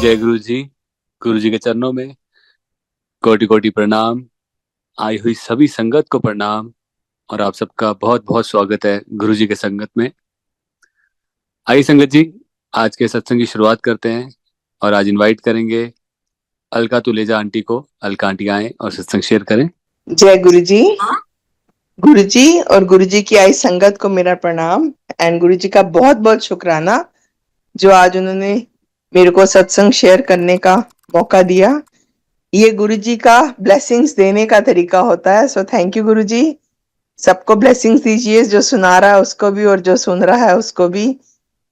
जय गुरु जी। गुरु जी के चरणों में कोटि कोटि प्रणाम। आई हुई सभी संगत को प्रणाम। और आप सबका बहुत बहुत स्वागत है गुरु जी के संगत में। आइए संगत जी, आज के सत्संग की शुरुआत करते हैं। और आज इनवाइट करेंगे अलका तुलेजा आंटी को। अलका आंटी आए और सत्संग शेयर करें। जय गुरु जी। गुरु जी और गुरु जी की आई संगत को मेरा प्रणाम एंड गुरु जी का बहुत बहुत शुक्राना जो आज उन्होंने मेरे को सत्संग शेयर करने का मौका दिया। ये गुरु जी का ब्लेसिंग्स देने का तरीका होता है। सो थैंक यू गुरु जी। सबको ब्लेसिंग्स दीजिए, जो सुना रहा है उसको भी और जो सुन रहा है उसको भी।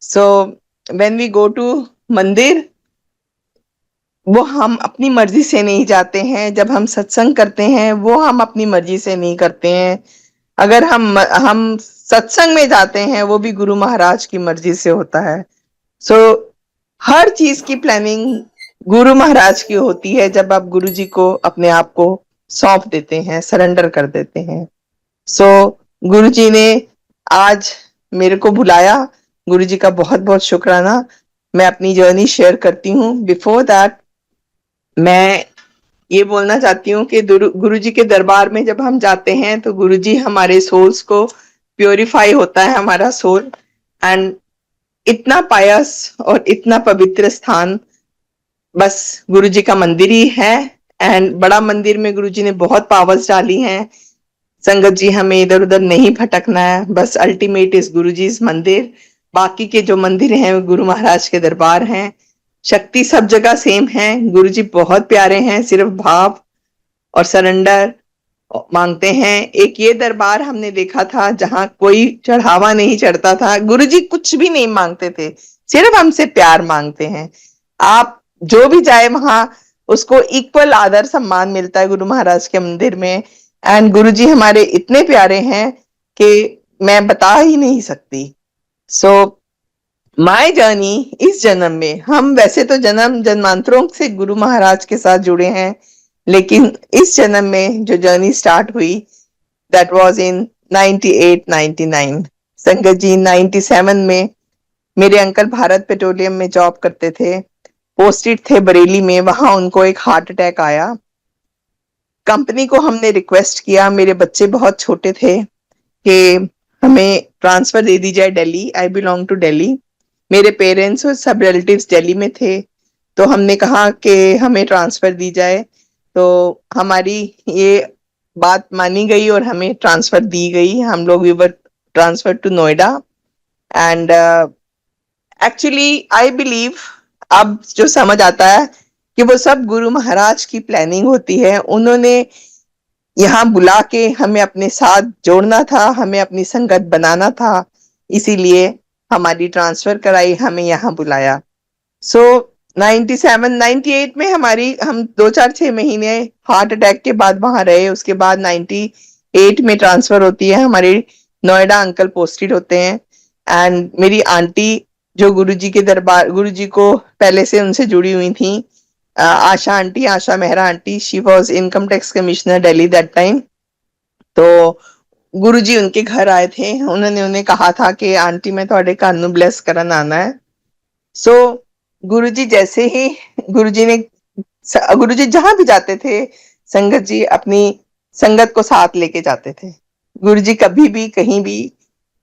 So when we go to mandir, वो हम अपनी मर्जी से नहीं जाते हैं। जब हम सत्संग करते हैं वो हम अपनी मर्जी से नहीं करते हैं। अगर हम सत्संग में जाते हैं वो भी गुरु महाराज की मर्जी से होता है। सो हर चीज की प्लानिंग गुरु महाराज की होती है जब आप गुरु जी को अपने आप को सौंप देते हैं, सरेंडर कर देते हैं। सो गुरु जी ने आज मेरे को बुलाया। गुरु जी का बहुत बहुत शुक्राना। मैं अपनी जर्नी शेयर करती हूँ। बिफोर दैट मैं ये बोलना चाहती हूँ कि गुरु जी के दरबार में जब हम जाते हैं तो गुरु जी हमारे सोल्स को प्योरीफाई होता है, हमारा सोल। एंड इतना पायस और इतना पवित्र स्थान बस गुरु जी का मंदिर ही है। एंड बड़ा मंदिर में गुरु जी ने बहुत पावर्स डाली हैं। संगत जी, हमें इधर उधर नहीं भटकना है, बस अल्टीमेट इस गुरु जी इस मंदिर। बाकी के जो मंदिर हैं वो गुरु महाराज के दरबार हैं। शक्ति सब जगह सेम है। गुरु जी बहुत प्यारे हैं, सिर्फ भाव और सरेंडर मांगते हैं। एक ये दरबार हमने देखा था जहां कोई चढ़ावा नहीं चढ़ता था। गुरु जी कुछ भी नहीं मांगते थे, सिर्फ हमसे प्यार मांगते हैं। आप जो भी जाए वहां उसको इक्वल आदर सम्मान मिलता है गुरु महाराज के मंदिर में। एंड गुरु जी हमारे इतने प्यारे हैं कि मैं बता ही नहीं सकती। सो माय जर्नी इस जन्म में, हम वैसे तो जन्म जन्मांतरों से गुरु महाराज के साथ जुड़े हैं, लेकिन इस जन्म में जो जर्नी स्टार्ट हुई दैट वाज इन 98-99। संगत जी 97 में मेरे अंकल भारत पेट्रोलियम में जॉब करते थे, पोस्टेड थे बरेली में। वहां उनको एक हार्ट अटैक आया। कंपनी को हमने रिक्वेस्ट किया, मेरे बच्चे बहुत छोटे थे, कि हमें ट्रांसफर दे दी जाए Delhi. I belong to Delhi. मेरे पेरेंट्स और सब रिलेटिव्स दिल्ली में थे, तो हमने कहा कि हमें ट्रांसफर दी जाए। तो हमारी ये बात मानी गई और हमें ट्रांसफर दी गई। हम लोग we were transfer to Noida. And actually I believe, अब जो समझ आता है कि वो सब गुरु महाराज की प्लानिंग होती है। उन्होंने यहाँ बुला के हमें अपने साथ जोड़ना था, हमें अपनी संगत बनाना था, इसीलिए हमारी ट्रांसफर कराई, हमें यहाँ बुलाया। सो 97 98 में हम 2 4 6 महीने हार्ट अटैक के बाद वहां रहे। उसके बाद 98 में ट्रांसफर होती है हमारी, नोएडा अंकल पोस्टेड होते हैं। एंड मेरी आंटी जो गुरु जी के दरबार, गुरु जी को पहले से उनसे जुड़ी हुई थी, Asha aunty, Asha Mehra aunty, she was income tax commissioner Delhi that time. तो गुरुजी उनके घर आए थे। उन्होंने उन्हें कहा था कि आंटी मैं थोड़े घर नू ब्लेस करन आना है। सो गुरुजी जैसे ही गुरुजी ने गुरुजी जहां भी जाते थे, संगत जी अपनी संगत को साथ लेके जाते थे। गुरुजी कभी भी कहीं भी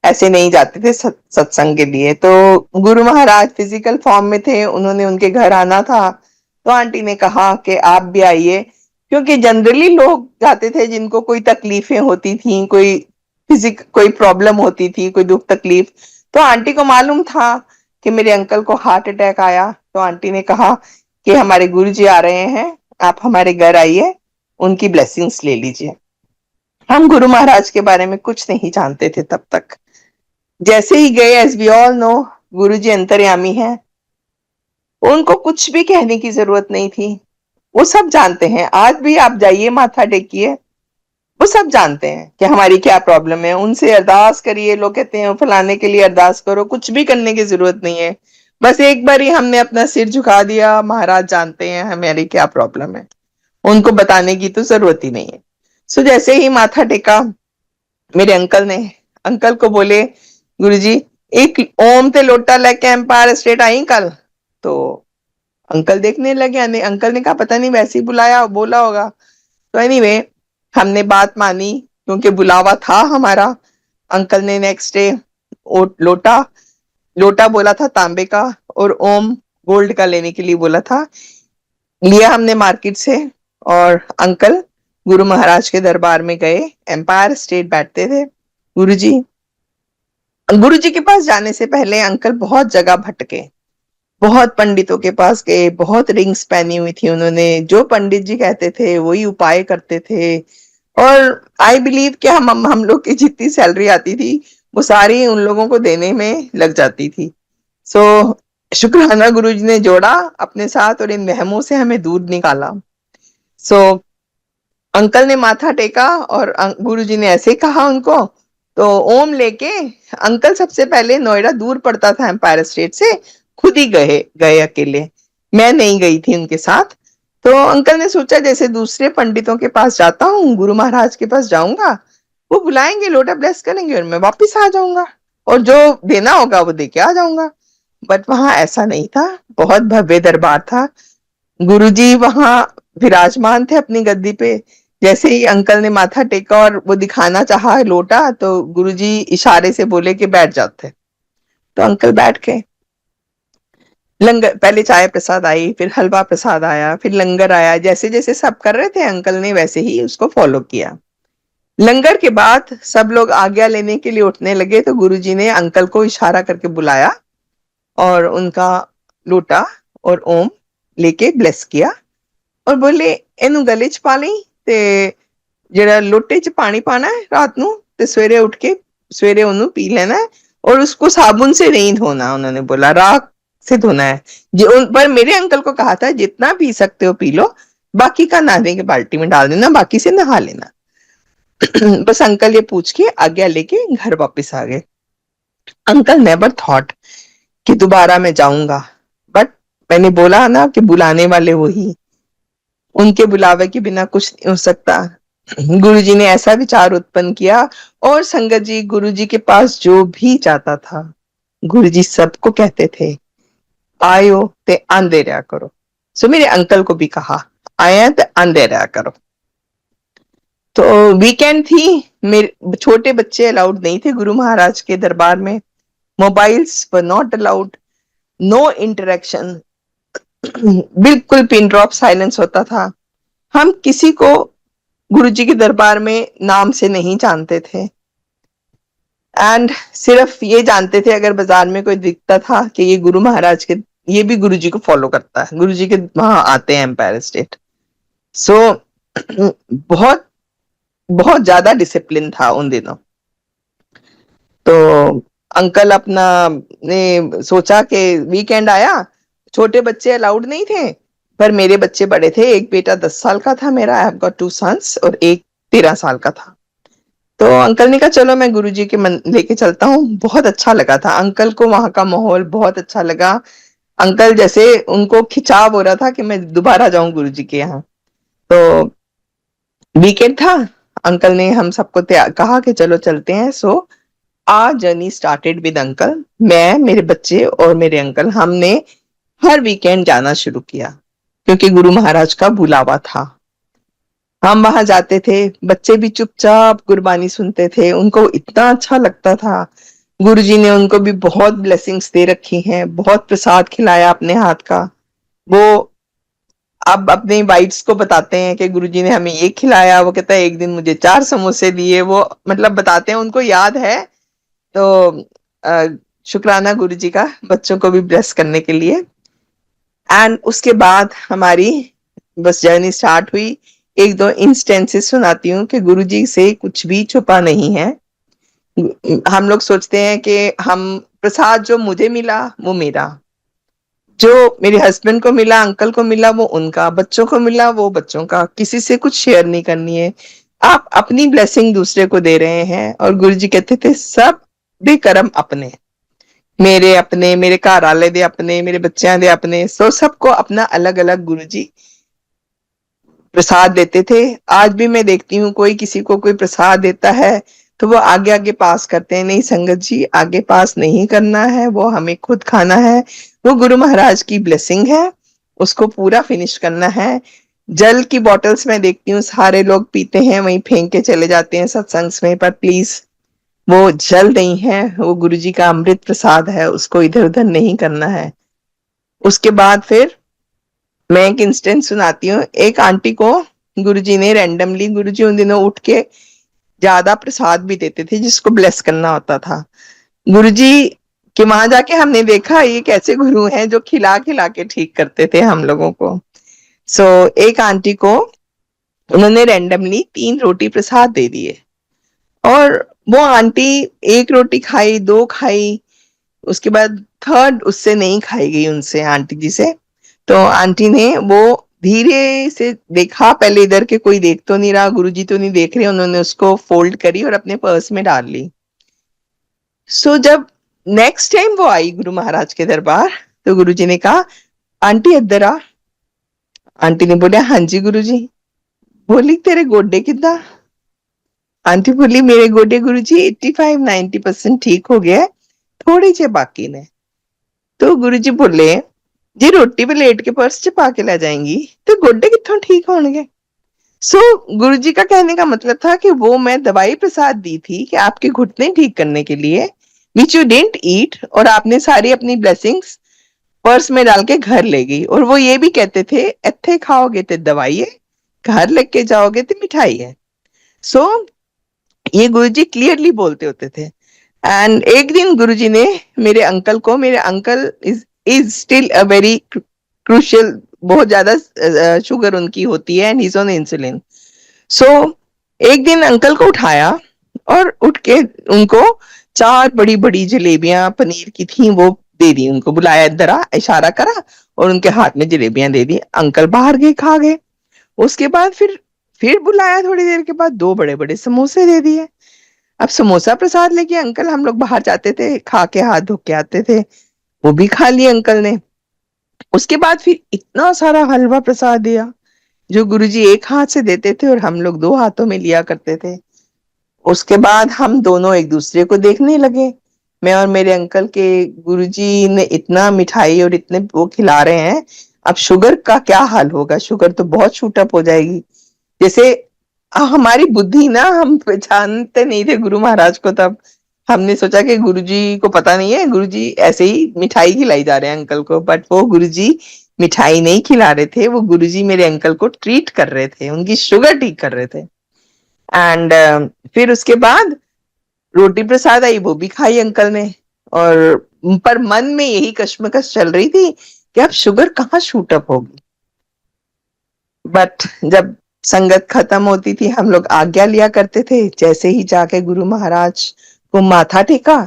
ऐसे नहीं जाते थे सत्संग के लिए। तो गुरु महाराज फिजिकल फॉर्म में थे, उन्होंने उनके घर आना था। तो आंटी ने कहा कि आप भी आइए, क्योंकि जनरली लोग जाते थे जिनको कोई तकलीफें होती थी, कोई प्रॉब्लम होती थी, कोई दुख तकलीफ। तो आंटी को मालूम था कि मेरे अंकल को हार्ट अटैक आया। तो आंटी ने कहा कि हमारे गुरुजी आ रहे हैं, आप हमारे घर आइए, उनकी ब्लेसिंग्स ले लीजिए। हम गुरु महाराज के बारे में कुछ नहीं जानते थे तब तक। जैसे ही गए, एज वी ऑल नो, गुरुजी अंतर्यामी है, उनको कुछ भी कहने की जरूरत नहीं थी। वो सब जानते हैं। आज भी आप जाइए, माथा टेकिए, वो सब जानते हैं कि हमारी क्या प्रॉब्लम है। उनसे अरदास करिए। लोग कहते हैं फलाने के लिए अरदास करो, कुछ भी करने की जरूरत नहीं है। बस एक बार ही हमने अपना सिर झुका दिया, महाराज जानते हैं हमारी क्या प्रॉब्लम है, उनको बताने की तो जरूरत ही नहीं है। सो जैसे ही माथा टेका, मेरे अंकल को बोले, गुरुजी एक ओम ते लोटा लेके एम्पायर स्टेट आई कल। तो अंकल देखने लगे, अंकल ने कहा पता नहीं वैसे ही बुलाया बोला होगा। तो एनीवे हमने बात मानी क्योंकि बुलावा था हमारा। अंकल ने नेक्स्ट डे लोटा लोटा बोला था तांबे का, और ओम गोल्ड का लेने के लिए बोला था। लिया हमने मार्केट से, और अंकल गुरु महाराज के दरबार में गए। एम्पायर स्टेट बैठते थे गुरुजी। गुरुजी के पास जाने से पहले अंकल बहुत जगह भटके, बहुत पंडितों के पास गए, बहुत रिंग्स पहनी हुई थी उन्होंने, जो पंडित जी कहते थे वही उपाय करते थे। और आई बिलीव कि हम लोग की जितनी सैलरी आती थी वो सारी उन लोगों को देने में लग जाती थी। सो शुक्राना गुरुजी ने जोड़ा अपने साथ और इन वहमों से हमें दूर निकाला। सो अंकल ने माथा टेका और गुरुजी ने ऐसे कहा उनको, तो ओम लेके अंकल सबसे पहले नोएडा दूर पड़ता था एम्पायर स्टेट से, खुद ही गए गए अकेले। मैं नहीं गई थी उनके साथ। तो अंकल ने सोचा जैसे दूसरे पंडितों के पास जाता हूँ, गुरु महाराज के पास जाऊंगा, वो बुलाएंगे, लोटा ब्लेस करेंगे और मैं वापिस आ जाऊंगा, और जो देना होगा वो दे के आ जाऊंगा। बट वहां ऐसा नहीं था, बहुत भव्य दरबार था। गुरुजी वहां विराजमान थे अपनी गद्दी पे। जैसे ही अंकल ने माथा टेका और वो दिखाना चाहा लोटा, तो गुरुजी इशारे से बोले कि बैठ जाते। तो अंकल बैठ गए। लंगर पहले चाय प्रसाद आई, फिर हलवा प्रसाद आया, फिर लंगर आया। जैसे जैसे सब कर रहे थे अंकल ने वैसे ही उसको फॉलो किया। लंगर के बाद सब लोग आज्ञा लेने के लिए उठने लगे, तो गुरुजी ने अंकल को इशारा करके बुलाया और उनका लोटा और ओम लेके ब्लेस किया और बोले ਇਹਨੂੰ गले च पा ਲਈ ਤੇ ਜਿਹੜਾ लोटे च पानी पाना है रात ਨੂੰ ਤੇ सवेरे उठ के सवेरे ਉਹਨੂੰ पी लेना है, और उसको साबुन से नहीं धोना। उन्होंने बोला राख से धोना है। पर मेरे अंकल को कहा था जितना पी सकते हो पी लो, बाकी का नहाने के बाल्टी में डाल देना, बाकी से नहा लेना। बस अंकल ये पूछ के आज्ञा लेके घर वापस आ गए। अंकल नेवर थॉट कि दोबारा मैं जाऊंगा, बट मैंने बोला ना कि बुलाने वाले वही, उनके बुलावे के बिना कुछ नहीं हो सकता। गुरुजी ने ऐसा विचार उत्पन्न किया, और संगत जी गुरुजी के पास जो भी जाता था गुरुजी सबको कहते थे आयो ते आंदे रहा करो। सो मेरे अंकल को भी कहा आया तो आंदे रहा करो। तो वीकेंड थी, मेरे छोटे बच्चे अलाउड नहीं थे गुरु महाराज के दरबार में। Mobiles were not allowed, no interaction, बिल्कुल पिन ड्रॉप साइलेंस होता था। हम किसी को गुरुजी के दरबार में नाम से नहीं जानते थे, एंड सिर्फ ये जानते थे अगर बाजार में कोई दिखता था कि ये गुरु महाराज के, ये भी गुरुजी को फॉलो करता है, गुरुजी के वहां आते हैं एम्पायर स्टेट। सो बहुत बहुत ज्यादा डिसिप्लिन था उन दिनों। तो अंकल अपना ने सोचा कि वीकेंड आया, छोटे बच्चे अलाउड नहीं थे, पर मेरे बच्चे बड़े थे। एक बेटा 10 साल का था मेरा, आई हैव गॉट 2 सन्स, और एक 13 साल का था। तो अंकल ने कहा चलो मैं गुरुजी के लेके चलता हूँ। बहुत अच्छा लगा था अंकल को, वहां का माहौल बहुत अच्छा लगा। अंकल जैसे उनको खिंचाव हो रहा था कि मैं दोबारा जाऊं गुरुजी के यहाँ। तो वीकेंड था, अंकल ने हम सबको कहा कि चलो चलते हैं। सो आ जर्नी स्टार्टेड विद अंकल। मैं, मेरे बच्चे और मेरे अंकल, हमने हर वीकेंड जाना शुरू किया क्योंकि गुरु महाराज का बुलावा था। हम वहां जाते थे, बच्चे भी चुपचाप गुरबानी सुनते थे, उनको इतना अच्छा लगता था। गुरुजी ने उनको भी बहुत ब्लेसिंग्स दे रखी हैं, बहुत प्रसाद खिलाया अपने हाथ का। वो अब अपने वाइफ्स को बताते हैं कि गुरुजी ने हमें ये खिलाया, वो कहता है एक दिन मुझे 4 समोसे दिए, वो मतलब बताते हैं, उनको याद है। तो शुक्राना गुरुजी का बच्चों को भी ब्लेस करने के लिए। एंड उसके बाद हमारी बस जर्नी स्टार्ट हुई। एक दो इंस्टेंसेस सुनाती हूँ कि गुरुजी से कुछ भी छुपा नहीं है। हम लोग सोचते हैं कि हम प्रसाद जो मुझे मिला वो मेरा, जो मेरे हस्बैंड को मिला, अंकल को मिला वो उनका, बच्चों को मिला वो बच्चों का, किसी से कुछ शेयर नहीं करनी है। आप अपनी ब्लेसिंग दूसरे को दे रहे हैं। और गुरुजी कहते थे सब दे कर्म अपने, मेरे अपने, मेरे घर वाले दे अपने, मेरे बच्चों दे अपने। सो सबको अपना अलग अलग गुरुजी प्रसाद देते थे। आज भी मैं देखती हूँ कोई किसी को कोई प्रसाद देता है तो वो आगे आगे पास करते हैं। नहीं संगत जी, आगे पास नहीं करना है, वो हमें खुद खाना है। वो गुरु महाराज की ब्लेसिंग है उसको पूरा फिनिश करना है। जल की बॉटल्स मैं देखती हूँ सारे लोग पीते हैं, वहीं फेंक के चले जाते हैं सत्संग में, पर प्लीज वो जल नहीं है, वो गुरुजी का अमृत प्रसाद है, उसको इधर उधर नहीं करना है। उसके बाद फिर मैं एक इंस्टेंस सुनाती हूँ। एक आंटी को गुरुजी ने रैंडमली, गुरुजी उन दिनों उठ के ज्यादा प्रसाद भी देते थे जिसको ब्लेस करना होता था। गुरुजी के वहां जाके हमने देखा ये कैसे गुरु हैं जो खिला खिला के ठीक करते थे हम लोगों को। सो एक आंटी को उन्होंने रैंडमली 3 रोटी प्रसाद दे दिए, और वो आंटी एक रोटी खाई, 2 खाई, उसके बाद थर्ड उससे नहीं खाई गई उनसे, आंटी जी से। तो आंटी ने वो धीरे से देखा, पहले इधर के कोई देख तो नहीं रहा, गुरुजी तो नहीं देख रहे, उन्होंने उसको फोल्ड करी और अपने पर्स में डाल ली। सो जब नेक्स्ट टाइम वो आई गुरु महाराज के दरबार, तो गुरुजी ने कहा, आंटी इधर आ। आंटी ने बोला, हाँ जी गुरुजी। बोली, तेरे गोडे किदा? आंटी बोली, मेरे गोडे गुरुजी 85-90% ठीक हो गया, थोड़े से बाकी ने। तो गुरुजी बोले, जी रोटी पे लेट के पर्स च पा के ले जाएंगी तो गोडे कित्थों ठीक होंगे? सो गुरुजी का कहने का मतलब था कि वो मैं दवाई प्रसाद दी थी कि आपके घुटने ठीक करने के लिए, विच यू डिडंट ईट, और आपने सारी अपनी ब्लेसिंग्स पर्स में डाल के घर ले गई। और वो ये भी कहते थे, इत्थे खाओगे तो दवाई है, घर लेके जाओगे तो मिठाई है। सो ये गुरुजी क्लियरली बोलते होते थे। एंड एक दिन गुरुजी ने मेरे अंकल को, मेरे uncle is still a very crucial, बहुत ज्यादा शुगर उनकी होती है एंड इज ऑन इंसुलिन। सो एक दिन अंकल को उठाया और उठ के उनको 4 बड़ी बड़ी जलेबियां पनीर की थी वो दे दी, उनको बुलाया, इधर आ, इशारा करा और उनके हाथ में जलेबियां दे दी। अंकल बाहर गए, खा गए। उसके बाद फिर बुलाया, थोड़ी देर के बाद 2 बड़े बड़े समोसे दे दिए। अब समोसा प्रसाद लेके अंकल, हम लोग बाहर जाते थे, खा के हाथ धो के आते थे, वो भी खा लिए अंकल ने। उसके बाद फिर इतना सारा हलवा प्रसाद दिया जो गुरुजी एक हाथ से देते थे और हम लोग 2 हाथों में लिया करते थे। उसके बाद हम दोनों एक दूसरे को देखने लगे, मैं और मेरे अंकल के, गुरुजी ने इतना मिठाई और इतने वो खिला रहे हैं, अब शुगर का क्या हाल होगा? शुगर तो बहुत शूट अप हो जाएगी। जैसे हमारी बुद्धि ना, हम पहचानते नहीं थे गुरु महाराज को, तब हमने सोचा कि गुरुजी को पता नहीं है, गुरुजी ऐसे ही मिठाई खिलाई जा रहे हैं अंकल को, बट वो गुरुजी मिठाई नहीं खिला रहे थे, वो गुरुजी मेरे अंकल को ट्रीट कर रहे थे, उनकी शुगर ठीक कर रहे थे। एंड फिर उसके बाद रोटी प्रसाद आई, वो भी खाई अंकल ने, और पर मन में यही कश्मकश चल रही थी कि अब शुगर कहाँ शूट अप होगी। बट जब संगत खत्म होती थी, हम लोग आज्ञा लिया करते थे, जैसे ही जाके गुरु महाराज को माथा टेका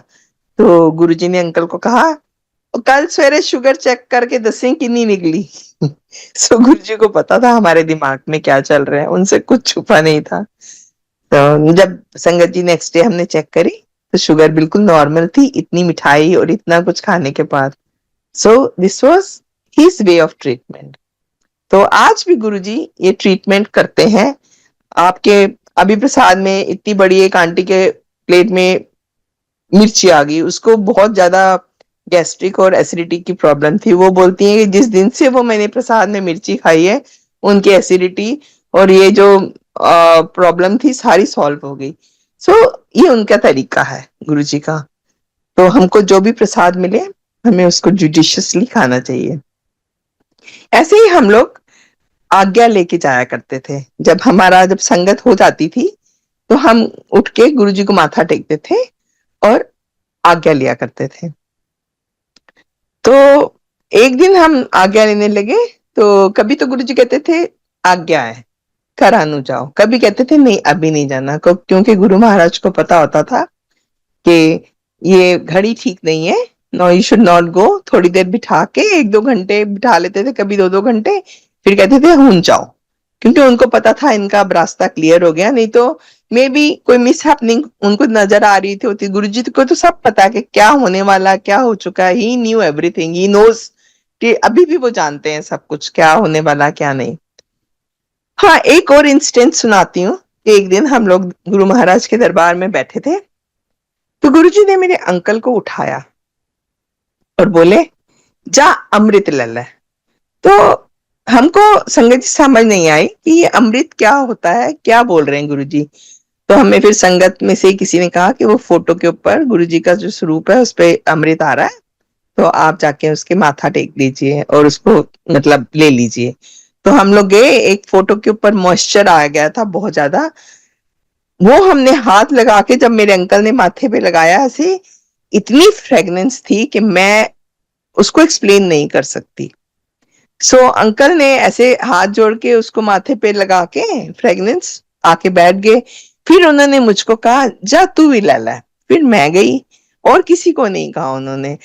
तो गुरुजी ने अंकल को कहा, कल सवेरे शुगर चेक करके दसें कितनी निकली। सो गुरुजी को पता था हमारे दिमाग में क्या चल रहा है, उनसे कुछ छुपा नहीं था। तो जब संगत जी नेक्स्ट डे हमने चेक करी तो शुगर बिल्कुल नॉर्मल थी, इतनी मिठाई और इतना कुछ खाने के बाद। So this was his way of treatment. तो आज भी गुरुजी ये ट्रीटमेंट करते हैं। आपके अभी प्रसाद में इतनी बड़ी एक आंटी के प्लेट में मिर्ची आ गई, उसको बहुत ज्यादा गैस्ट्रिक और एसिडिटी की प्रॉब्लम थी। वो बोलती है कि जिस दिन से वो मैंने प्रसाद में मिर्ची खाई है, उनकी एसिडिटी और ये जो प्रॉब्लम थी सारी सॉल्व हो गई। सो ये उनका तरीका है गुरुजी का। तो हमको जो भी प्रसाद मिले, हमें उसको जुडिशियसली खाना चाहिए। ऐसे ही हम लोग आज्ञा लेके जाया करते थे। जब संगत हो जाती थी तो हम उठ के गुरुजी को माथा टेकते थे और आज्ञा लिया करते थे। तो एक दिन हम आज्ञा लेने लगे, तो कभी तो गुरुजी कहते थे आज्ञा है, करानू जाओ, कभी कहते थे नहीं अभी नहीं जाना, क्योंकि गुरु महाराज को पता होता था कि ये घड़ी ठीक नहीं है, no you should not go. थोड़ी देर बिठा के 1-2 घंटे बिठा लेते थे, कभी 2-2 घंटे, फिर कहते थे हुन जाओ, क्योंकि उनको पता था इनका अब रास्ता क्लियर हो गया। नहीं तो मे बी कोई मिस हैपनिंग उनको नजर आ रही थी होती। गुरुजी को तो सब पता कि क्या होने वाला, क्या हो चुका है, ही न्यू एवरीथिंग, ही नोज, कि अभी भी वो जानते हैं सब कुछ, क्या होने वाला क्या नहीं। हाँ, एक और इंस्टेंस सुनाती हूँ। एक दिन हम लोग गुरु महाराज के दरबार में बैठे थे, तो गुरुजी ने मेरे अंकल को उठाया और बोले, जा अमृत ले ले। तो हमको संगत जी समझ नहीं आई कि ये अमृत क्या होता है, क्या बोल रहे हैं गुरुजी। तो हमें फिर संगत में से किसी ने कहा कि वो फोटो के ऊपर गुरुजी का जो स्वरूप है उस पे अमृत आ रहा है, तो आप जाके उसके माथा टेक लीजिए और उसको मतलब ले लीजिए। तो हम लोग गए, एक फोटो के ऊपर मॉइस्चर आ गया था बहुत ज्यादा, वो हमने हाथ लगा के जब मेरे अंकल ने माथे पे लगाया, ऐसे इतनी फ्रेग्रेंस थी कि मैं उसको एक्सप्लेन नहीं कर सकती। अंकल ने ऐसे हाथ जोड़ के उसको माथे पे लगा के फ्रेग्रेंस आके बैठ गए। फिर उन्होंने मुझको कहा जा तू भी ले ला। फिर मैं गई, और किसी को नहीं कहा उन्होंने।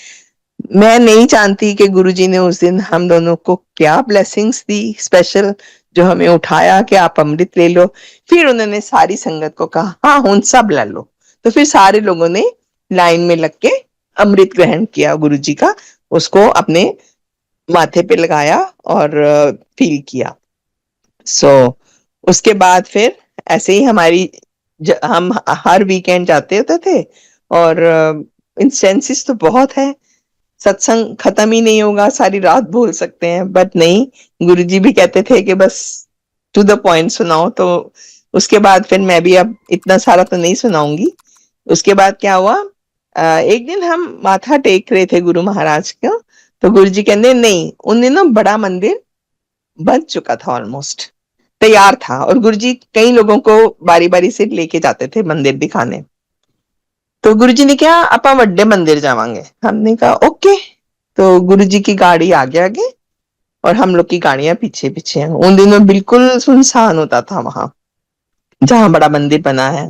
मैं नहीं जानती कि गुरुजी ने उस दिन हम दोनों को क्या ब्लेसिंग्स दी स्पेशल, जो हमें उठाया कि आप अमृत ले लो। फिर उन्होंने सारी संगत को कहा हाँ हुन सब ले लो। तो फिर सारे लोगों ने लाइन में लग के अमृत ग्रहण किया गुरुजी का, उसको अपने माथे पे लगाया और फील किया। उसके बाद फिर ऐसे ही हम हर वीकेंड जाते होते थे, और इंस्टेंसेस तो बहुत है, सत्संग खत्म ही नहीं होगा, सारी रात बोल सकते हैं, बट नहीं, गुरुजी भी कहते थे कि बस टू द पॉइंट सुनाओ। तो उसके बाद फिर मैं भी अब इतना सारा तो नहीं सुनाऊंगी। उसके बाद क्या हुआ, एक दिन हम माथा टेक रहे थे गुरु महाराज का, तो गुरुजी कहते नहीं, उन दिनों बड़ा मंदिर बन चुका था, ऑलमोस्ट तैयार था, और गुरुजी कई लोगों को बारी बारी से लेके जाते थे मंदिर दिखाने। तो गुरुजी ने क्या अपा वड्डे मंदिर जावांगे, हमने कहा ओके। तो गुरुजी की गाड़ी आगे आगे और हम लोग की गाड़ियां पीछे पीछे हैं। उन दिनों बिल्कुल सुनसान होता था वहां जहां बड़ा मंदिर बना है।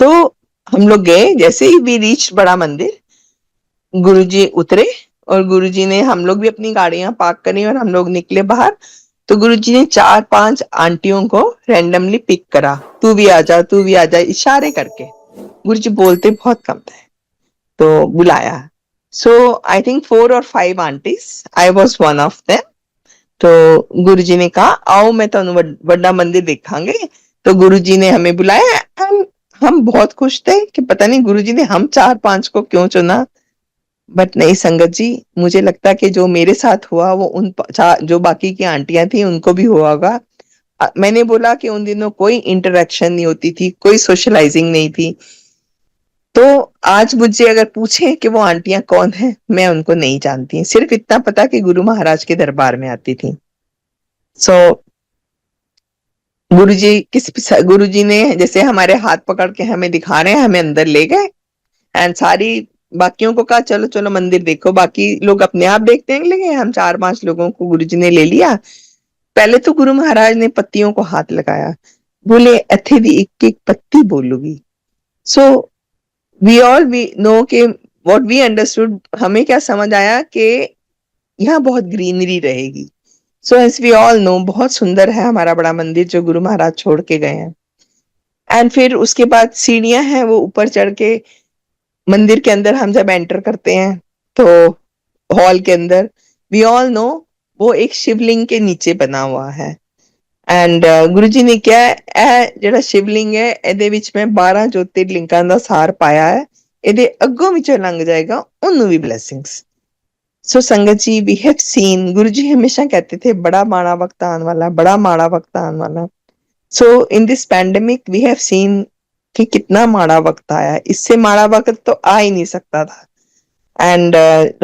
तो हम लोग गए, जैसे ही वी रीच बड़ा मंदिर, गुरुजी उतरे, और गुरुजी ने, हम लोग भी अपनी गाड़ियां पार्क करी और हम लोग निकले बाहर। तो गुरुजी ने 4-5 आंटियों को रैंडमली पिक करा, तू भी आ जा, तू भी आ जा, इशारे करके। गुरुजी बोलते बहुत कम थे, तो बुलाया। I think 4 or 5 aunties, I was one of them. तो गुरुजी ने कहा आओ मैं तुम बड़ा मंदिर दिखांगे। तो गुरुजी ने हमें बुलाया। हम बहुत खुश थे कि पता नहीं गुरुजी ने हम 4-5 को क्यों चुना, बट नहीं संगत जी, मुझे लगता है कि जो मेरे साथ हुआ वो जो बाकी की आंटियां थी उनको भी हुआ होगा। मैंने बोला कि उन दिनों कोई इंटरेक्शन नहीं होती थी, कोई सोशलाइजिंग नहीं थी। तो आज मुझे अगर पूछे कि वो आंटियां कौन है, मैं उनको नहीं जानती, सिर्फ इतना पता कि गुरु महाराज के दरबार में आती थी। सो गुरुजी ने जैसे हमारे हाथ पकड़ के हमें दिखा रहे हैं, हमें अंदर ले गए, एंड सारी बाकियों को कहा चलो चलो मंदिर देखो। बाकी लोग अपने आप देखने लगे, हम 4-5 लोगों को गुरुजी ने ले लिया। पहले तो गुरु महाराज ने पत्तियों को हाथ लगाया, बोले इथे दी एक एक पत्ती बोलूगी। सो वी नो के व्हाट वी अंडरस्टूड, हमें क्या समझ आया कि यहाँ बहुत ग्रीनरी रहेगी। एज वी ऑल नो, बहुत सुंदर है हमारा बड़ा मंदिर जो गुरु महाराज छोड़ के गए हैं। एंड फिर उसके बाद सीढ़ियां हैं, वो ऊपर चढ़ के मंदिर के अंदर हम जब एंटर करते हैं तो हॉल के अंदर, वी ऑल नो, वो एक शिवलिंग के नीचे बना हुआ है। एंड गुरुजी ने क्या ਜਿਹੜਾ शिवलिंग है ਇਹਦੇ ਵਿੱਚ ਮੈਂ 12 ज्योतिर्लिंगां ਦਾ ਸਾਰ ਪਾਇਆ ਹੈ, ਇਹਦੇ ਅੱਗੋਂ ਵਿੱਚੋਂ ਲੰਘ ਜਾਏਗਾ ਉਹਨੂੰ ਵੀ blessings। संगत जी, वी हैव सीन, गुरुजी हमेशा कहते थे बड़ा माड़ा वक्त आने वाला, बड़ा माड़ा वक्त आने वाला। In this pandemic we have seen कि कितना माड़ा वक्त आया, इससे माड़ा वक्त तो आ ही नहीं सकता था। एंड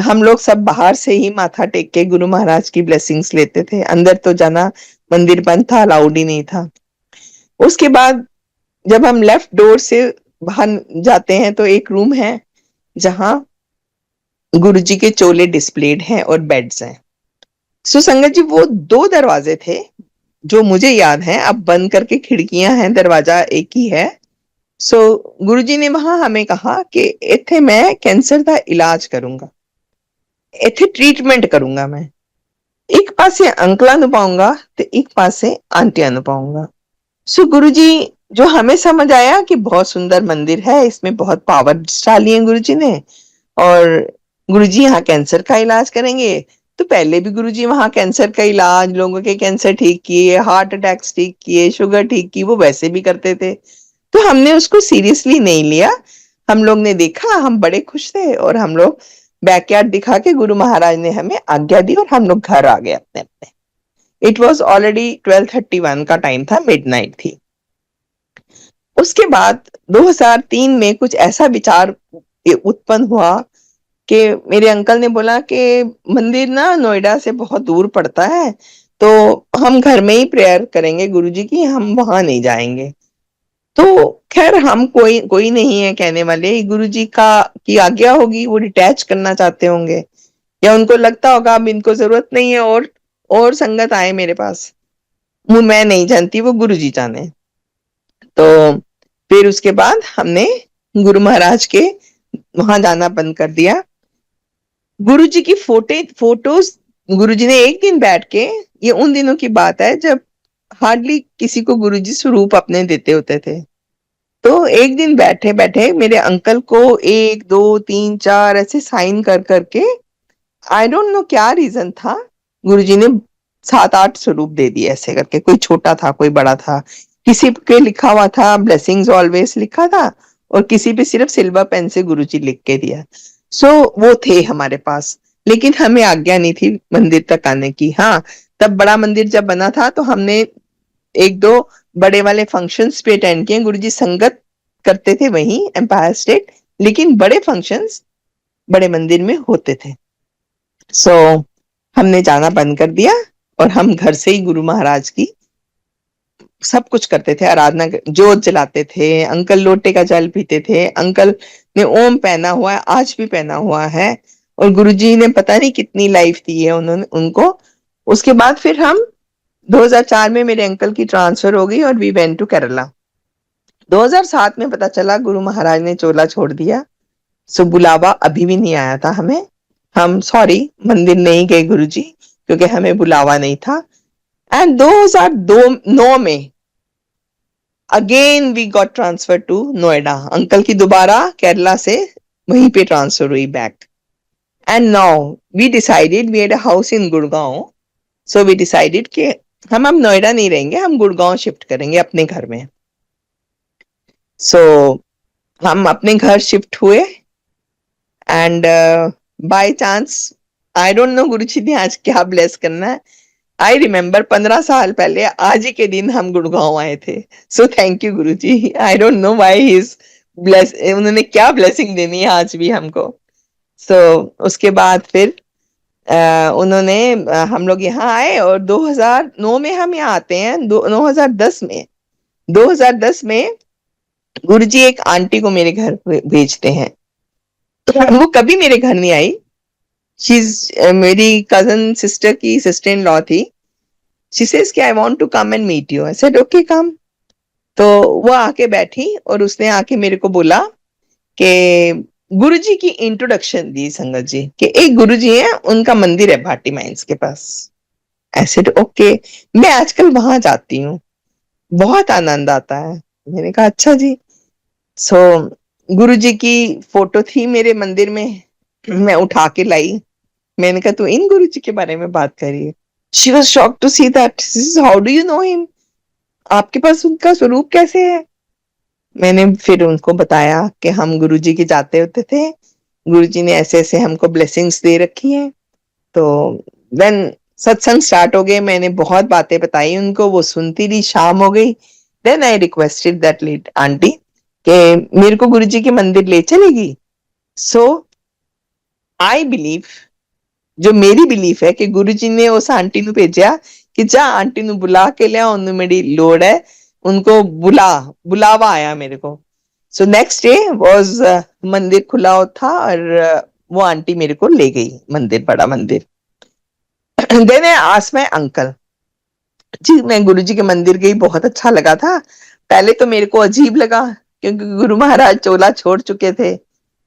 हम लोग सब बाहर से ही माथा टेक के गुरु महाराज की ब्लेसिंग्स लेते थे, अंदर तो जाना, मंदिर बंद था, अलाउड ही नहीं था। उसके बाद जब हम लेफ्ट डोर से बाहर जाते हैं तो एक रूम है जहां गुरुजी के चोले डिस्प्लेड हैं और बेड्स हैं। संगत जी, वो 2 दरवाजे थे जो मुझे याद है, अब बंद करके खिड़कियां हैं, दरवाजा एक ही है। गुरुजी ने वहां हमें कहा कि इथे मैं कैंसर का इलाज करूंगा, इथे ट्रीटमेंट करूंगा मैं, एक पासे अंकला नु पाऊंगा तो एक पासे आंटिया नु पाऊंगा। गुरुजी, जो हमें समझ आया कि बहुत सुंदर मंदिर है, इसमें बहुत पावर डाली है गुरुजी ने, और गुरुजी यहाँ कैंसर का इलाज करेंगे। तो पहले भी गुरुजी वहां कैंसर का इलाज, लोगों के कैंसर ठीक किए, हार्ट अटैक्स ठीक किए, शुगर ठीक की, वो वैसे भी करते थे। तो हमने उसको सीरियसली नहीं लिया। हम लोग ने देखा, हम बड़े खुश थे और हम लोग बैकयार्ड दिखा के गुरु महाराज ने हमें आज्ञा दी और हम लोग घर आ गए अपने अपने। इट वॉज ऑलरेडी 12:31 का टाइम था, मिडनाइट थी। उसके बाद 2003 में कुछ ऐसा विचार उत्पन्न हुआ कि मेरे अंकल ने बोला कि मंदिर ना नोएडा से बहुत दूर पड़ता है, तो हम घर में ही प्रेयर करेंगे गुरुजी की, हम वहां नहीं जाएंगे। तो खैर हम कोई कोई नहीं है कहने वाले, गुरुजी का की आज्ञा होगी, वो डिटैच करना चाहते होंगे या उनको लगता होगा अब इनको जरूरत नहीं है और संगत आए मेरे पास। मैं नहीं जानती, वो गुरुजी जाने। तो फिर उसके बाद हमने गुरु महाराज के वहां जाना बंद कर दिया। गुरुजी की फोटोज गुरुजी ने एक दिन बैठ के, ये उन दिनों की बात है जब हार्डली किसी को गुरुजी स्वरूप अपने देते होते थे, तो एक दिन बैठे बैठे मेरे अंकल को 1 2 3 4 ऐसे साइन कर करके, आई डोंट नो क्या रीजन था, गुरुजी ने 7 8 स्वरूप दे दिए ऐसे करके। कोई छोटा था, कोई बड़ा था, किसी पे लिखा हुआ था ब्लेसिंग्स ऑलवेज लिखा था, और किसी पे सिर्फ सिल्वर पेन से गुरुजी लिख के दिया। सो वो थे हमारे पास, लेकिन हमें आज्ञा नहीं थी मंदिर तक आने की। हाँ, तब बड़ा मंदिर जब बना था तो हमने 1 2 बड़े वाले फंक्शंस पे अटेंड किए। गुरुजी संगत करते थे वहीं एम्पायर स्टेट, लेकिन बड़े फंक्शंस बड़े मंदिर में होते थे। सो हमने जाना बंद कर दिया और हम घर से ही गुरु महाराज की सब कुछ करते थे, आराधना, जोत जलाते थे, अंकल लोटे का जल पीते थे, अंकल ने ओम पहना हुआ है, आज भी पहना हुआ है, और गुरुजी ने पता नहीं कितनी लाइफ दी है उन्होंने उनको। उसके बाद फिर हम 2004 में मेरे अंकल की ट्रांसफर हो गई और वी वेंट टू केरला। 2007 में पता चला गुरु महाराज ने चोला छोड़ दिया, सो बुलावा अभी भी नहीं आया था हमें। हम सॉरी मंदिर नहीं गए गुरुजी, क्योंकि हमें बुलावा नहीं था। एंड 2009 में again we got transfer to Noida. Uncle की दोबारा केरला से वहीं पे ट्रांसफर हुई back. And now we decided, we had a house in Gurgaon, so we decided कि हम अब नोएडा नहीं रहेंगे, हम गुड़गांव शिफ्ट करेंगे अपने घर में। सो हम अपने घर शिफ्ट हुए and by chance, I don't know Guruji ने आज क्या ब्लेस करना है, आई रिमेम्बर 15 साल पहले आज ही के दिन हम गुड़गांव आए थे। So thank you Guruji, I don't know why he is bless, उन्होंने क्या ब्लेसिंग देनी है आज भी हमको। सो उसके बाद फिर उन्होंने हम लोग यहाँ आए और 2009 में हम यहाँ आते हैं। 2010 में 2010 में गुरुजी एक आंटी को मेरे घर भेजते हैं। वो कभी मेरे घर नहीं आई, शीज मेरी कजन सिस्टर की सिस्टर इन लॉ थी। शी सेज कि I want to come and meet you, I said okay come. तो वो आके बैठी और उसने आके मेरे को बोला कि गुरुजी की इंट्रोडक्शन दी संगत जी कि एक गुरुजी है, उनका मंदिर है भाटी माइंस के पास। आई सेड ओके, मैं आजकल वहां जाती हूँ, बहुत आनंद आता है। मैंने कहा अच्छा जी। सो गुरुजी की फोटो थी मेरे मंदिर में, मैं उठा के लाई। मैंने कहा तू इन गुरुजी के बारे में बात करिए। She was shocked to see that, how do you know him, आपके पास उनका स्वरूप कैसे है। मैंने फिर उनको बताया कि हम गुरुजी के जाते होते थे, गुरुजी ने ऐसे ऐसे हमको ब्लेसिंग्स दे रखी हैं। तो देन सत्संग स्टार्ट हो गए, मैंने बहुत बातें बताई उनको, वो सुनती रही, शाम हो गई। Then I requested that late aunty कि मेरे को गुरुजी के मंदिर ले चलेगी। सो आई बिलीव, जो मेरी बिलीफ है कि गुरुजी ने उस आंटी नु भेजा कि जा आंटी नु बुला के लिया, उन्हें मेरी लोड़ है, उनको बुलावा आया मेरे को। सो नेक्स्ट डे वाज मंदिर खुला था और वो आंटी मेरे को ले गई मंदिर, बड़ा मंदिर। Then I asked my uncle, जी मैं गुरुजी के मंदिर गई, बहुत अच्छा लगा था। पहले तो मेरे को अजीब लगा क्योंकि गुरु महाराज चोला छोड़ चुके थे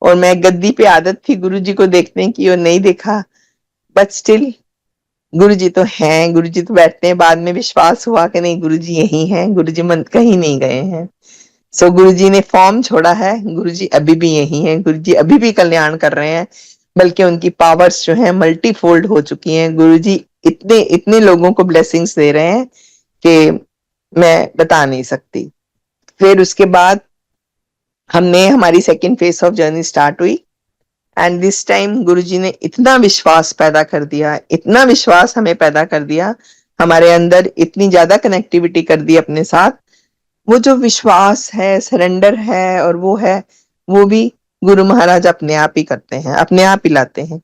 और मैं गद्दी पे आदत थी गुरुजी को देखने की और नहीं देखा। बट स्टिल गुरुजी तो हैं, गुरुजी तो बैठते हैं। बाद में विश्वास हुआ कि नहीं गुरुजी यही हैं, गुरुजी मन कहीं नहीं गए हैं। सो गुरुजी ने फॉर्म छोड़ा है, गुरुजी अभी भी यही हैं, गुरुजी अभी भी कल्याण कर रहे हैं, बल्कि उनकी पावर्स जो है मल्टीफोल्ड हो चुकी हैं। गुरुजी इतने इतने लोगों को ब्लेसिंग्स दे रहे हैं कि मैं बता नहीं सकती। फिर उसके बाद हमने हमारी second phase of journey start हुई एंड दिस टाइम गुरुजी ने इतना विश्वास पैदा कर दिया, इतना विश्वास हमें पैदा कर दिया, हमारे अंदर इतनी ज्यादा कनेक्टिविटी कर दी अपने साथ। वो जो विश्वास है, सरेंडर है, और वो है, वो भी गुरु महाराज अपने आप ही करते हैं, अपने आप ही लाते हैं।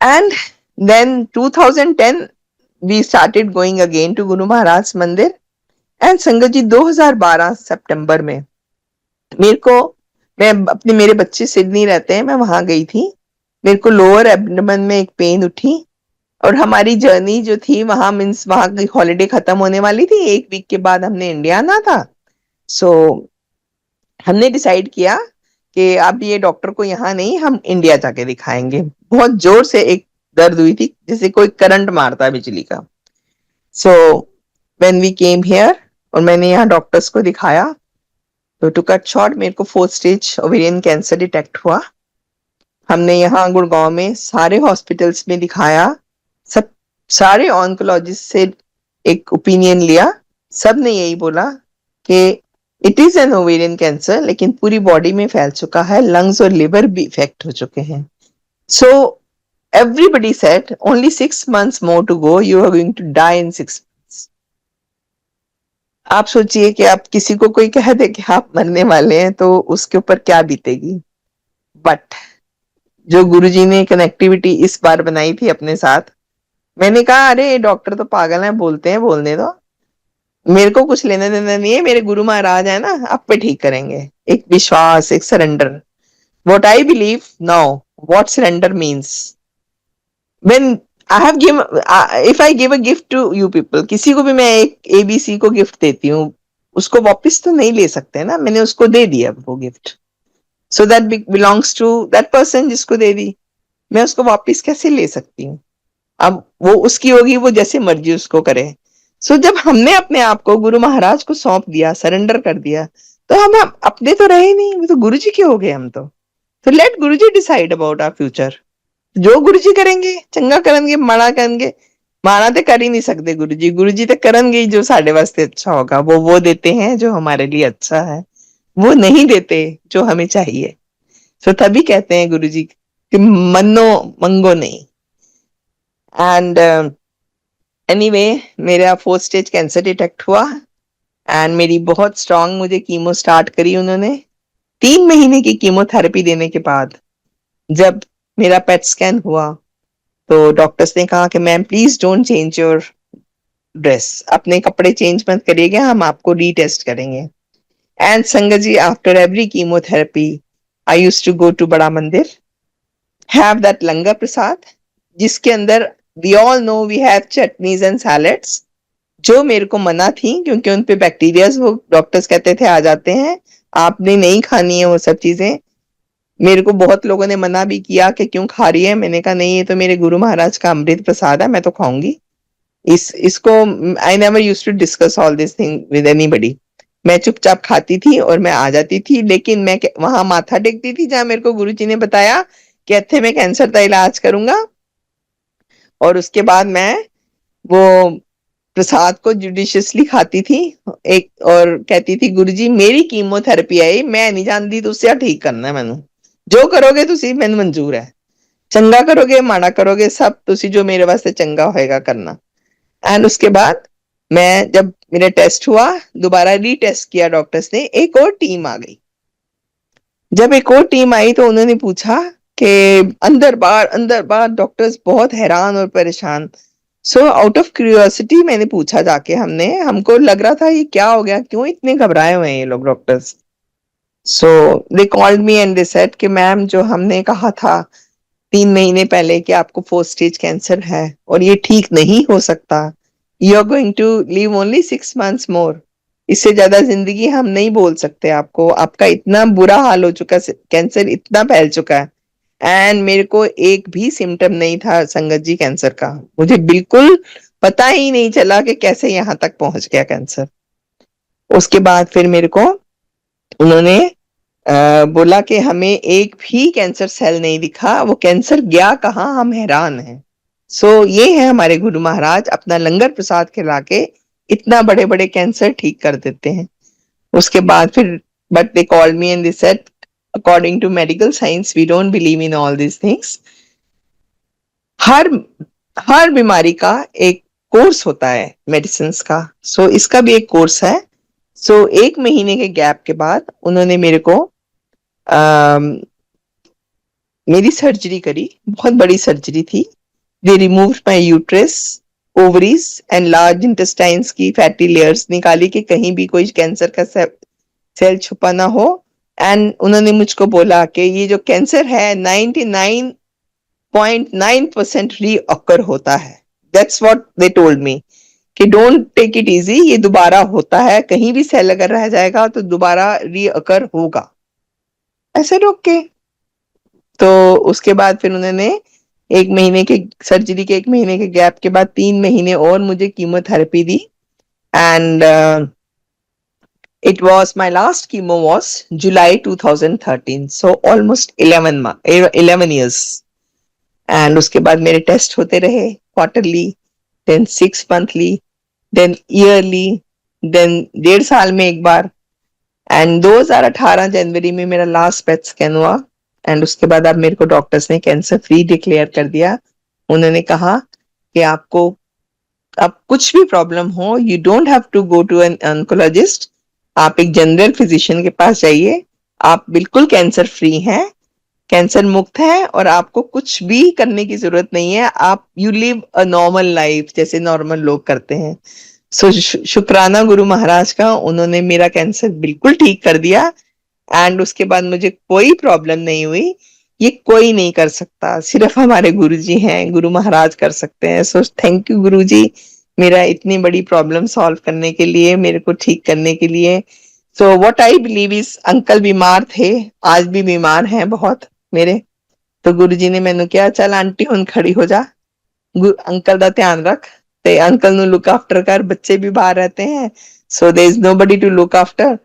And then 2010 we started going again to Guru Maharaj मंदिर। एंड संगत जी 2012 सितंबर में मेरे को, मैं अपने, मेरे बच्चे सिडनी रहते हैं, मैं वहां गई थी। मेरे को लोअर एब्डोमेन में एक पेन उठी, और हमारी जर्नी जो थी वहां, मीन्स वहां की हॉलीडे खत्म होने वाली थी, एक वीक के बाद हमने इंडिया आना था। सो हमने डिसाइड किया कि अब ये डॉक्टर को यहाँ नहीं, हम इंडिया जाके दिखाएंगे। बहुत जोर से एक दर्द हुई थी, जैसे कोई करंट मारता है बिजली का। So when we came here, और मैंने यहाँ डॉक्टर्स को दिखाया, तो टू कट शॉर्ट, मेरे को 4th stage ovarian cancer detect हुआ। हमने यहाँ गुड़गांव में सारे हॉस्पिटल्स में दिखाया, सब सारे ऑन्कोलॉजिस्ट से एक ओपिनियन लिया, सब ने यही बोला कि it is an ovarian cancer, लेकिन पूरी बॉडी में फैल चुका है, लंग्स और लिवर भी इफेक्ट हो चुके हैं। So everybody said only 6 months more to go, you are going to die in 6 months। आप सोचिए कि आप किसी को कोई कह दे कि आप मरने वाले हैं, तो उसके ऊपर क्या बीतेगी। बट जो गुरुजी ने कनेक्टिविटी इस बार बनाई थी अपने साथ, मैंने कहा अरे डॉक्टर तो पागल हैं, बोलते हैं, बोलने दो, मेरे को कुछ लेना देना नहीं है, मेरे गुरु महाराज है ना, आप पे ठीक करेंगे। एक विश्वास, एक सरेंडर। What I believe now, what surrender means, when I have given, if I give a gift to you people, किसी को भी मैं एक एबीसी को गिफ्ट देती हूँ, उसको वापस तो नहीं ले सकते ना, मैंने उसको दे दिया वो gift, so that belongs to that person जिसको दे दी, मैं उसको वापस कैसे ले सकती हूँ। अब वो उसकी होगी, वो जैसे मर्जी उसको करे। सो जब हमने अपने आप को गुरु महाराज को सौंप दिया, सरेंडर कर दिया, तो हम अपने तो रहे नहीं, वो तो गुरु जी के हो गए हम तो late Guru ji decide about our future. जो गुरु जी करेंगे, चंगा करेंगे, माड़ा करेंगे, माड़ा तो कर ही नहीं सकते गुरु जी तो करेंगे ही जो साढ़े वास्ते अच्छा होगा। वो देते हैं जो हमारे लिए अच्छा है, वो नहीं देते जो हमें चाहिए। तो तभी कहते हैं गुरु जी कि मनो मंगो नहीं। एंड एनीवे, मेरा 4th स्टेज कैंसर डिटेक्ट हुआ, एंड मेरी बहुत स्ट्रांग, मुझे कीमो स्टार्ट करी उन्होंने। 3 महीने की कीमोथेरेपी देने के बाद जब मेरा पेट स्कैन हुआ, तो डॉक्टर्स ने कहा कि ma'am please don't change your dress, अपने कपड़े चेंज मत करिएगा, हम आपको रीटेस्ट करेंगे। And sangat ji, after every chemotherapy I used to go to Bada Mandir, have that langar prasad, जिसके अंदर we all know we have chutneys and salads, जो मेरे को मना थी, क्योंकि उन पे बैक्टीरियाज, वो डॉक्टर्स कहते थे, आ जाते हैं, आपने नहीं खानी है वो सब चीजें। मेरे को बहुत लोगों ने मना भी किया कि क्यों खा रही है, मैंने कहा नहीं, ये तो मेरे गुरु महाराज का अमृत प्रसाद है, मैं तो खाऊंगी। इसको I never used to discuss all this thing with anybody. मैं चुपचाप खाती थी और मैं आ जाती थी, लेकिन मैं वहां माथा टेकती थी जहां मेरे को गुरुजी ने बताया कि इत्थे मैं कैंसर का इलाज करूंगा, और उसके बाद मैं वो प्रसाद को जुडिशियसली खाती थी, एक, और कहती थी गुरुजी मेरी कीमोथेरेपी आई, मैं नहीं जानती तुसी ठीक करना है, मैनू जो करोगे तुसी मैनू मंजूर है, चंगा करोगे माड़ा करोगे, सब तुसी जो मेरे वास्ते चंगा होएगा करना। एंड उसके बाद मैं, जब मेरा टेस्ट हुआ, दोबारा रीटेस्ट किया डॉक्टर्स ने, एक और टीम आ गई। जब एक और टीम आई तो उन्होंने पूछा कि अंदर बाहर डॉक्टर्स बहुत हैरान और परेशान। सो आउट ऑफ क्यूरियोसिटी मैंने पूछा जाके, हमको लग रहा था ये क्या हो गया, क्यों इतने घबराए हुए हैं ये लोग doctors. So they called me and they said कि मैम, जो हमने कहा था 3 महीने पहले कि आपको 4th स्टेज कैंसर है और ये ठीक नहीं हो सकता, you are going to live only 6 months more, इससे ज्यादा जिंदगी हम नहीं बोल सकते आपको, आपका इतना बुरा हाल हो चुका है, कैंसर इतना फैल चुका है। एंड मेरे को एक भी सिम्टम नहीं था संगत जी कैंसर का, मुझे बिल्कुल पता ही नहीं चला कि कैसे यहाँ तक पहुंच गया कैंसर। उसके बाद फिर मेरे को उन्होंने बोला कि हमें एक भी कैंसर सेल नहीं दिखा, वो कैंसर गया कहाँ, हम हैरान हैं। सो ये है हमारे गुरु महाराज, अपना लंगर प्रसाद खिला के इतना बड़े बड़े कैंसर ठीक कर देते हैं। उसके बाद फिर but they called me and they said according to medical science, we don't believe in all these things. हर हर बीमारी का एक कोर्स होता है मेडिसिन का, सो इसका भी एक कोर्स है। सो 1 महीने के गैप के बाद उन्होंने मेरे को मेरी सर्जरी करी, बहुत बड़ी सर्जरी थी। They removed my uterus, ovaries and large intestines की फैटी लेयर्स निकाली कि कहीं भी कोई कैंसर का सेल छुपा ना हो। एंड उन्होंने मुझको बोला कि ये जो कैंसर है 99.9% रीअकर होता है। That's what they told me कि डोंट टेक इट इजी, ये दोबारा होता है, कहीं भी सेल अगर रह जाएगा तो दोबारा रीअकर होगा। ऐसे रोक के तो उसके बाद फिर उन्होंने 1 महीने के सर्जरी के 1 महीने के गैप के बाद 3 महीने और मुझे chemotherapy the. And it was my last chemo was July 2013, so almost 11 years. And उसके बाद मेरे टेस्ट होते रहे quarterly, then 6 monthly, then yearly, then 1.5 साल में एक बार। एंड 2018 जनवरी में मेरा लास्ट पेट स्कैन हुआ। एंड उसके बाद अब मेरे को डॉक्टर्स ने कैंसर फ्री डिक्लेयर कर दिया। उन्होंने कहा कि आपको अब कुछ भी प्रॉब्लम हो, you don't have to go to an oncologist, आप एक जनरल फिजिशियन के पास जाइए, आप बिल्कुल कैंसर फ्री हैं, कैंसर मुक्त हैं और आपको कुछ भी करने की जरूरत नहीं है, आप you live a normal life जैसे नॉर्मल लोग करते हैं। सो शुक्राना गुरु महाराज का, उन्होंने मेरा कैंसर बिल्कुल ठीक कर दिया। एंड उसके बाद मुझे कोई प्रॉब्लम नहीं हुई। ये कोई नहीं कर सकता, सिर्फ हमारे गुरुजी हैं, गुरु महाराज कर सकते हैं। सो थैंक यू गुरुजी, मेरा इतनी बड़ी प्रॉब्लम सॉल्व करने के लिए, मेरे को ठीक करने के लिए। So what I believe is, uncle बीमार थे, आज भी बीमार हैं बहुत मेरे। तो गुरुजी ने मैंने कहा चल आंटी हुन खड़ी हो जा, अंकल का ध्यान रख, ते अंकल नु लुक आफ्टर कर, बच्चे भी बाहर रहते हैं, so there is nobody to look after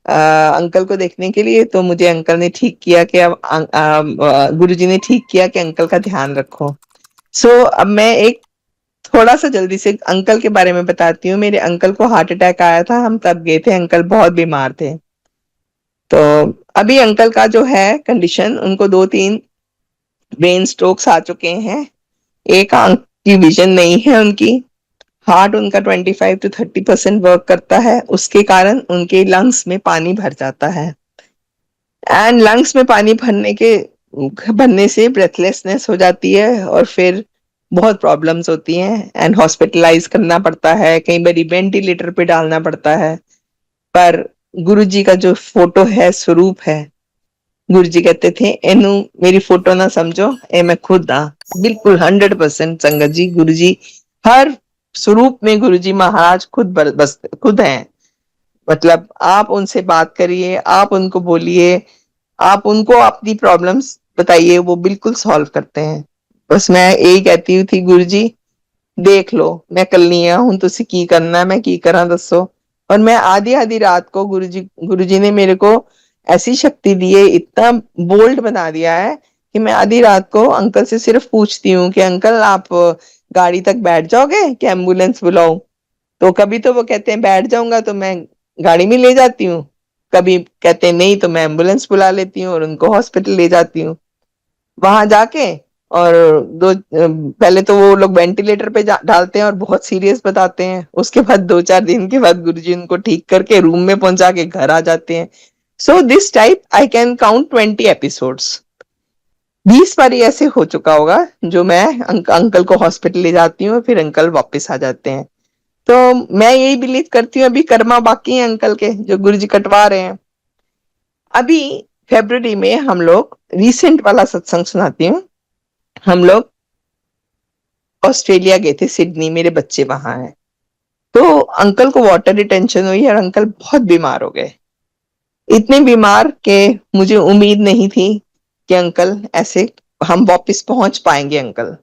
uncle को देखने के लिए। तो मुझे अंकल ने ठीक किया कि अब गुरुजी ने ठीक किया कि अंकल का ध्यान रखो। सो अब मैं एक थोड़ा सा जल्दी से अंकल के बारे में बताती हूँ। मेरे अंकल को हार्ट अटैक आया था, हम तब गए थे, अंकल बहुत बीमार थे। तो अभी अंकल का जो है कंडीशन, उनको 2-3 ब्रेन स्ट्रोक्स आ चुके हैं, एक आंख की विजन नहीं है उनकी, हार्ट उनका 25 to 30% वर्क करता है, उसके कारण उनके लंग्स में पानी भर जाता है। एंड लंग्स में पानी भरने से ब्रेथलेसनेस हो जाती है और फिर बहुत प्रॉब्लम्स होती हैं एंड हॉस्पिटलाइज करना पड़ता है, कई बार वेंटिलेटर पे डालना पड़ता है। पर गुरुजी का जो फोटो है, स्वरूप है, गुरुजी कहते थे एनु मेरी फोटो ना समझो, ए मैं खुद बिल्कुल 100% संगत जी, गुरुजी हर स्वरूप में गुरुजी महाराज खुद हैं। मतलब आप उनसे बात करिए, आप उनको बोलिए, आप उनको अपनी प्रॉब्लम्स बताइए, वो बिल्कुल सॉल्व करते हैं। बस मैं यही कहती थी गुरुजी देख लो, मैं कलनी हूं, तुसी की करना, मैं की करा दसो। और मैं आधी रात को गुरुजी ने मेरे को ऐसी शक्ति दी है, इतना बोल्ड बना दिया है कि मैं आधी रात को अंकल से सिर्फ पूछती हूँ कि अंकल आप गाड़ी तक बैठ जाओगे कि एम्बुलेंस बुलाऊं। तो कभी तो वो कहते हैं बैठ जाऊंगा, तो मैं गाड़ी में ले जाती हूँ, कभी कहते हैं नहीं तो मैं एम्बुलेंस बुला लेती हूँ और उनको हॉस्पिटल ले जाती हूँ। वहां जाके और पहले तो वो लोग वेंटिलेटर पे डालते हैं और बहुत सीरियस बताते हैं, उसके बाद 2-4 दिन के बाद गुरुजी उनको ठीक करके रूम में पहुंचा के घर आ जाते हैं। So this type I can count 20 episodes. 20 बार ऐसे हो चुका होगा जो मैं अंकल को हॉस्पिटल ले जाती हूँ, फिर अंकल वापस आ जाते हैं। तो मैं यही बिलीव करती हूँ, अभी कर्मा बाकी है अंकल के जो गुरुजी कटवा रहे हैं। अभी फरवरी में हम लोग रिसेंट वाला सत्संग सुनाती हूँ। हम लोग ऑस्ट्रेलिया गए थे, सिडनी, मेरे बच्चे वहां हैं। तो अंकल को वाटर रिटेंशन हुई और अंकल बहुत बीमार हो गए, इतने बीमार कि मुझे उम्मीद नहीं थी कि अंकल ऐसे हम वापस पहुंच पाएंगे। Uncle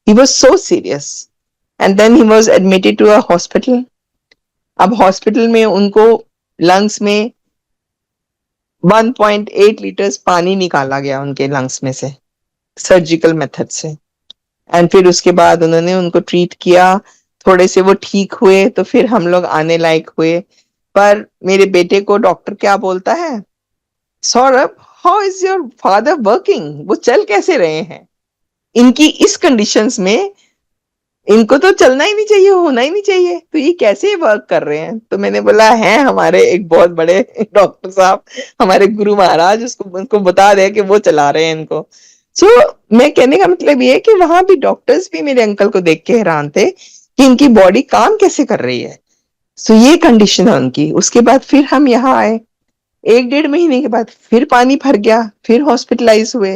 he was so serious and then he was admitted to a hospital. अब हॉस्पिटल में उनको लंग्स में 1.8 लीटर्स पानी निकाला गया उनके लंग्स में से सर्जिकल मेथड से। एंड फिर उसके बाद उन्होंने उनको ट्रीट किया, थोड़े से वो ठीक हुए तो फिर हम लोग आने लायक हुए। पर मेरे बेटे को डॉक्टर क्या बोलता है, Saurabh how is your father working, वो चल कैसे रहे हैं इनकी इस कंडीशंस में, इनको तो चलना ही नहीं चाहिए, होना ही नहीं चाहिए, तो ये कैसे वर्क कर रहे हैं? तो मैंने बोला है हमारे एक बहुत बड़े डॉक्टर साहब, हमारे गुरु महाराज, उसको उनको बता दे कि वो चला रहे हैं इनको। सो मैं कहने का मतलब ये है कि वहां भी डॉक्टर्स भी मेरे अंकल को देख के हैरान थे कि इनकी बॉडी काम कैसे कर रही है। सो ये कंडीशन है उनकी। उसके बाद फिर हम यहाँ आए, 1-1.5 महीने के बाद फिर पानी भर गया, फिर हॉस्पिटलाइज हुए,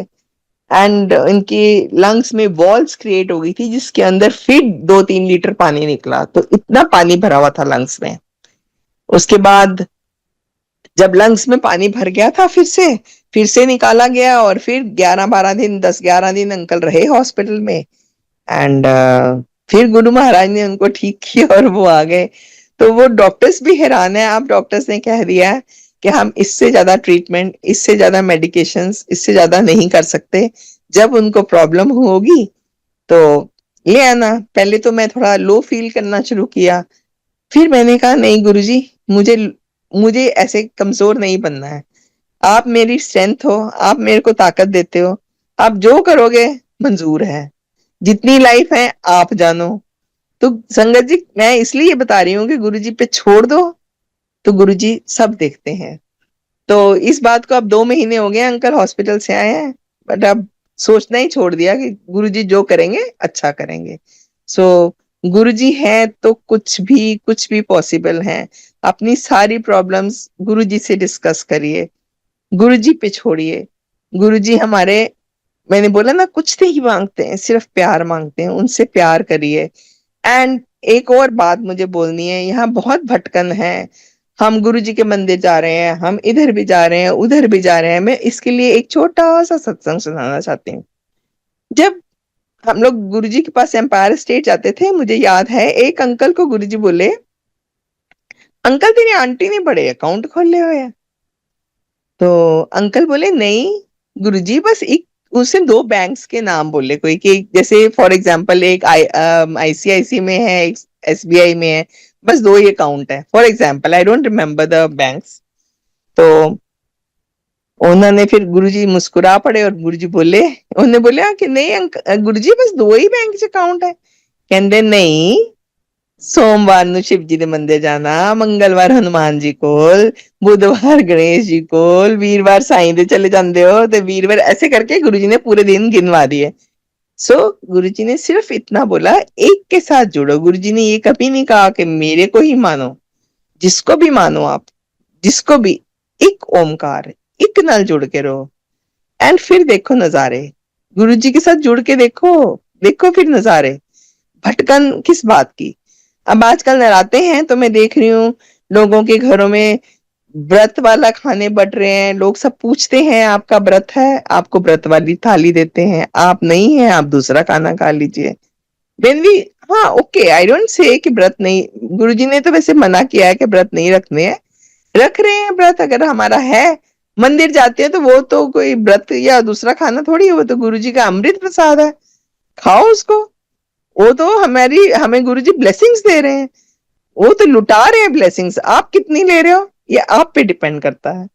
एंड इनके लंग्स में वॉल्स क्रिएट हो गई थी जिसके अंदर फिर 2-3 लीटर पानी निकला, तो इतना पानी भरा हुआ था लंग्स में। उसके बाद जब लंग्स में पानी भर गया था फिर से निकाला गया, और फिर 11-12 दिन, 10-11 दिन अंकल रहे हॉस्पिटल में, एंड फिर गुरु महाराज ने उनको ठीक किया और वो आ गए। तो वो डॉक्टर्स भी हैरान है। आप डॉक्टर्स ने कह दिया है कि हम इससे ज्यादा ट्रीटमेंट, इससे ज्यादा मेडिकेशंस, इससे ज्यादा नहीं कर सकते। जब उनको प्रॉब्लम होगी तो ले आना। पहले तो मैं थोड़ा लो फील करना शुरू किया, फिर मैंने कहा नहीं गुरुजी, मुझे मुझे ऐसे कमजोर नहीं बनना है। आप मेरी स्ट्रेंथ हो, आप मेरे को ताकत देते हो, आप जो करोगे मंजूर है, जितनी लाइफ है आप जानो। तो संगत जी, मैं इसलिए बता रही हूँ कि गुरुजी पे छोड़ दो तो गुरुजी सब देखते हैं। तो इस बात को अब 2 महीने हो गए अंकल हॉस्पिटल से आए हैं, बट अब सोचना ही छोड़ दिया कि गुरुजी जो करेंगे अच्छा करेंगे। सो गुरुजी है तो कुछ भी पॉसिबल है। अपनी सारी प्रॉब्लम्स गुरुजी से डिस्कस करिए, गुरुजी पे छोड़िए। गुरुजी हमारे, मैंने बोला ना, कुछ नहीं मांगते हैं, सिर्फ प्यार मांगते हैं, उनसे प्यार करिए। एंड एक और बात मुझे बोलनी है, यहाँ बहुत भटकन है। हम गुरु जी के मंदिर जा रहे हैं, हम इधर भी जा रहे हैं, उधर भी जा रहे हैं। मैं इसके लिए एक छोटा सा सत्संग सुनाना चाहती हूँ। जब हम लोग गुरु जी के पास एम्पायर स्टेट जाते थे, मुझे याद है एक अंकल को गुरु जी बोले, अंकल तेरी आंटी ने बड़े अकाउंट खोले हुए हैं। तो अंकल बोले नहीं गुरुजी, बस एक, उसने 2 बैंक्स के नाम बोले कोई, कि जैसे फॉर एग्जांपल एक आईसीआईसी में है, एक एसबीआई में है, बस 2 ही अकाउंट है for example, I don't remember the banks. तो उन्होंने फिर गुरुजी मुस्कुरा पड़े और गुरुजी बोले, उन्होंने बोला कि नहीं गुरुजी बस 2 ही बैंक अकाउंट है। कहते नहीं, सोमवार ਨੂੰ शिव जी ਦੇ ਮੰਦਿਰ ਜਾਣਾ, ਮੰਗਲਵਾਰ ਹਨੂਮਾਨ ਜੀ ਕੋਲ, बुधवार गणेश जी ਕੋਲ, वीरवार साईं ਦੇ चले जाते हो, तो वीरवार, ऐसे करके गुरुजी ने पूरे दिन गिनवा दिए। सो गुरुजी ने सिर्फ इतना बोला, एक के साथ जुड़ो। गुरुजी ने ये कभी नहीं कहा कि मेरे को ही मानो, जिसको भी मानो आप, जिसको भी, एक ओमकार, एक नाल जुड़ के रहो, एंड फिर देखो नजारे। गुरुजी के साथ जुड़ के देखो, देखो फिर नजारे। भटकन किस बात की? अब आजकल नराते हैं तो मैं देख रही हूँ लोगों के घरों में व्रत वाला खाने बट रहे हैं। लोग सब पूछते हैं आपका व्रत है, आपको व्रत वाली थाली देते हैं, आप नहीं है आप दूसरा खाना खा लीजिए। when we, हाँ ओके, आई डोंट से कि व्रत नहीं, गुरुजी ने तो वैसे मना किया है कि व्रत नहीं रखने हैं, रख रहे हैं व्रत। अगर हमारा है, मंदिर जाते हैं तो वो तो कोई व्रत या दूसरा खाना थोड़ी है, वो तो गुरुजी का अमृत प्रसाद है, खाओ उसको। वो तो हमें गुरुजी ब्लेसिंग्स दे रहे हैं, वो तो लुटा रहे हैं ब्लेसिंग्स। आप कितनी ले रहे हो ये आप पे डिपेंड करता है।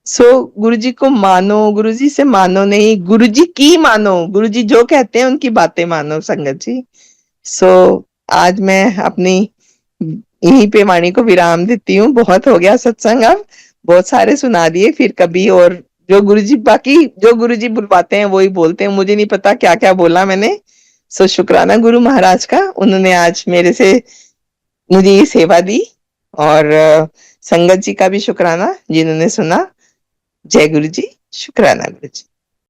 सो गुरुजी को मानो, गुरुजी से मानो नहीं, गुरुजी की मानो, गुरुजी जो कहते हैं उनकी बातें मानो संगत जी। सो आज मैं अपनी यहीं पे वाणी को विराम देती हूँ। बहुत हो गया सत्संग, अब बहुत सारे सुना दिए, फिर कभी और जो गुरुजी, बाकी जो गुरुजी बुलवाते हैं वही बोलते हैं, मुझे नहीं पता क्या क्या बोला मैंने। सो शुक्राना गुरु महाराज का, उन्होंने आज मेरे से मुझे ये सेवा दी, और संगत जी का भी शुक्राना जिन्होंने सुना। जय गुरु जी, शुक्राना गुरु जी।